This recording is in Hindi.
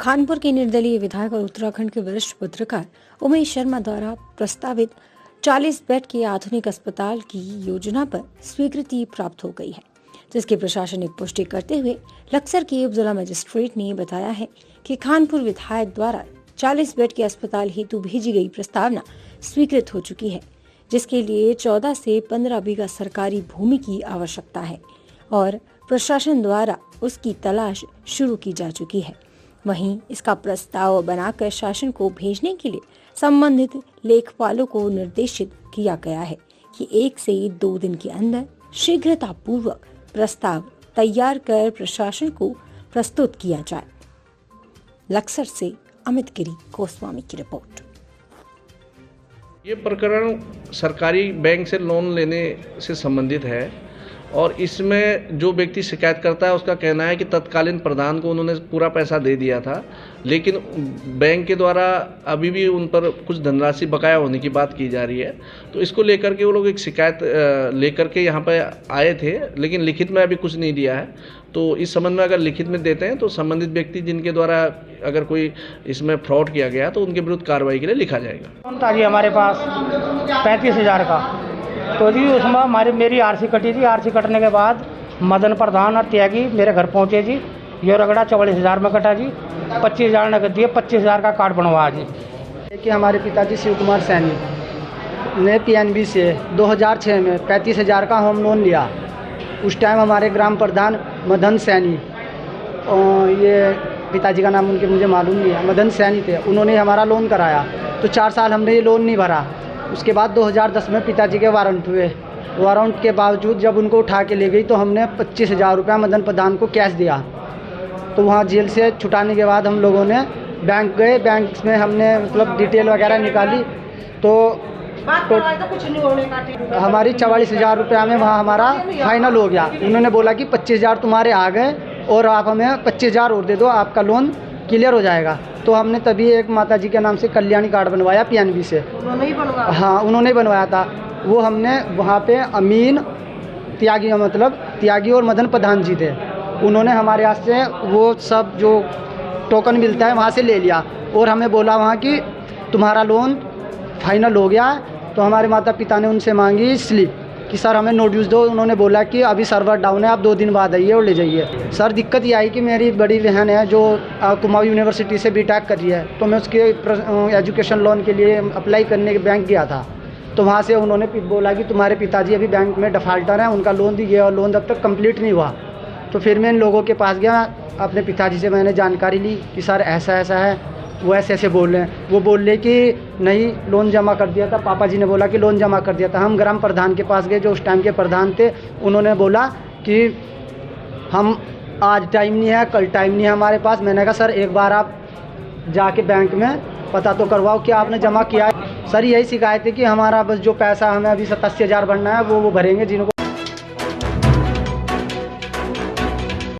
खानपुर के निर्दलीय विधायक और उत्तराखंड के वरिष्ठ पत्रकार उमेश शर्मा द्वारा प्रस्तावित 40 बेड के आधुनिक अस्पताल की योजना पर स्वीकृति प्राप्त हो गई है, जिसकी प्रशासनिक पुष्टि करते हुए लक्सर के उप जिला मजिस्ट्रेट ने बताया है कि खानपुर विधायक द्वारा 40 बेड के अस्पताल हेतु भेजी गई प्रस्तावना स्वीकृत हो चुकी है, जिसके लिए 14 से 15 बीघा सरकारी भूमि की आवश्यकता है और प्रशासन द्वारा उसकी तलाश शुरू की जा चुकी है। वहीं इसका प्रस्ताव बनाकर शासन को भेजने के लिए संबंधित लेखपालों को निर्देशित किया गया है कि 1 से 2 दिन के अंदर शीघ्रतापूर्वक प्रस्ताव तैयार कर प्रशासन को प्रस्तुत किया जाए। लक्सर से अमित गिरी गोस्वामी की रिपोर्ट। ये प्रकरण सरकारी बैंक से लोन लेने से संबंधित है और इसमें जो व्यक्ति शिकायत करता है उसका कहना है कि तत्कालीन प्रधान को उन्होंने पूरा पैसा दे दिया था, लेकिन बैंक के द्वारा अभी भी उन पर कुछ धनराशि बकाया होने की बात की जा रही है। तो इसको लेकर के वो लोग एक शिकायत लेकर के यहाँ पर आए थे, लेकिन लिखित में अभी कुछ नहीं दिया है। तो इस संबंध में अगर लिखित में देते हैं तो संबंधित व्यक्ति जिनके द्वारा अगर कोई इसमें फ्रॉड किया गया तो उनके विरुद्ध कार्रवाई के लिए लिखा जाएगा। जी हमारे पास 35,000 का, तो जी उसमें मेरी आरसी कटी थी। आरसी कटने के बाद मदन प्रधान और त्यागी मेरे घर पहुंचे जी। ये रगड़ा 44,000 में कटा जी, 25,000 नगद दिए, 25,000 का कार्ड बनवा जी। कि हमारे पिताजी शिव कुमार सैनी ने पीएनबी से 2006 में 35,000 का होम लोन लिया। उस टाइम हमारे ग्राम प्रधान मदन सैनी, और ये पिताजी का नाम उनके मुझे मालूम नहीं है, मदन सैनी थे, उन्होंने हमारा लोन कराया। तो 4 साल हमने ये लोन नहीं भरा। उसके बाद 2010 में पिताजी के वारंट हुए। वारंट के बावजूद जब उनको उठा के ले गई तो हमने 25,000 रुपया मदन प्रधान को कैश दिया। तो वहाँ जेल से छुटाने के बाद हम लोगों ने बैंक गए। बैंक में हमने मतलब डिटेल वगैरह निकाली तो कुछ नहीं होने का, हमारी 44,000 रुपया में वहाँ हमारा फाइनल हो गया। उन्होंने बोला कि 25,000 तुम्हारे आ गए और आप हमें 25,000 और दे दो, आपका लोन क्लियर हो जाएगा। तो हमने तभी एक माताजी के नाम से कल्याणी कार्ड बनवाया पीएनबी से। उन्होंने ही बनवाया? हाँ, उन्होंने ही बनवाया था। वो हमने वहाँ पे अमीन त्यागी, मतलब त्यागी और मदन प्रधान जी थे, उन्होंने हमारे यहाँ से वो सब जो टोकन मिलता है वहाँ से ले लिया और हमें बोला वहाँ कि तुम्हारा लोन फाइनल हो गया। तो हमारे माता पिता ने उनसे मांगी स्लिप कि सर हमें नोटिस दो। उन्होंने बोला कि अभी सर्वर डाउन है, आप 2 दिन बाद आइए और ले जाइए। सर दिक्कत ये आई कि मेरी बड़ी बहन है जो कुमाऊं यूनिवर्सिटी से बीटेक कर रही है, तो मैं उसके एजुकेशन लोन के लिए अप्लाई करने के बैंक गया था। तो वहाँ से उन्होंने बोला कि तुम्हारे पिताजी अभी बैंक में डिफ़ाल्टर हैं, उनका लोन दी गया और लोन अब तक कंप्लीट नहीं हुआ। तो फिर मैं इन लोगों के पास गया, अपने पिताजी से मैंने जानकारी ली कि सर ऐसा ऐसा है। वो ऐसे ऐसे बोल रहे हैं। वो बोल रहे कि नहीं लोन जमा कर दिया था, पापा जी ने बोला कि लोन जमा कर दिया था। हम ग्राम प्रधान के पास गए जो उस टाइम के प्रधान थे। उन्होंने बोला कि हम आज टाइम नहीं है, कल टाइम नहीं है हमारे पास। मैंने कहा सर एक बार आप जाके बैंक में पता तो करवाओ कि आपने जमा किया है। सर यही शिकायत है कि हमारा बस जो पैसा हमें अभी 87,000 भरना है वो भरेंगे, जिनको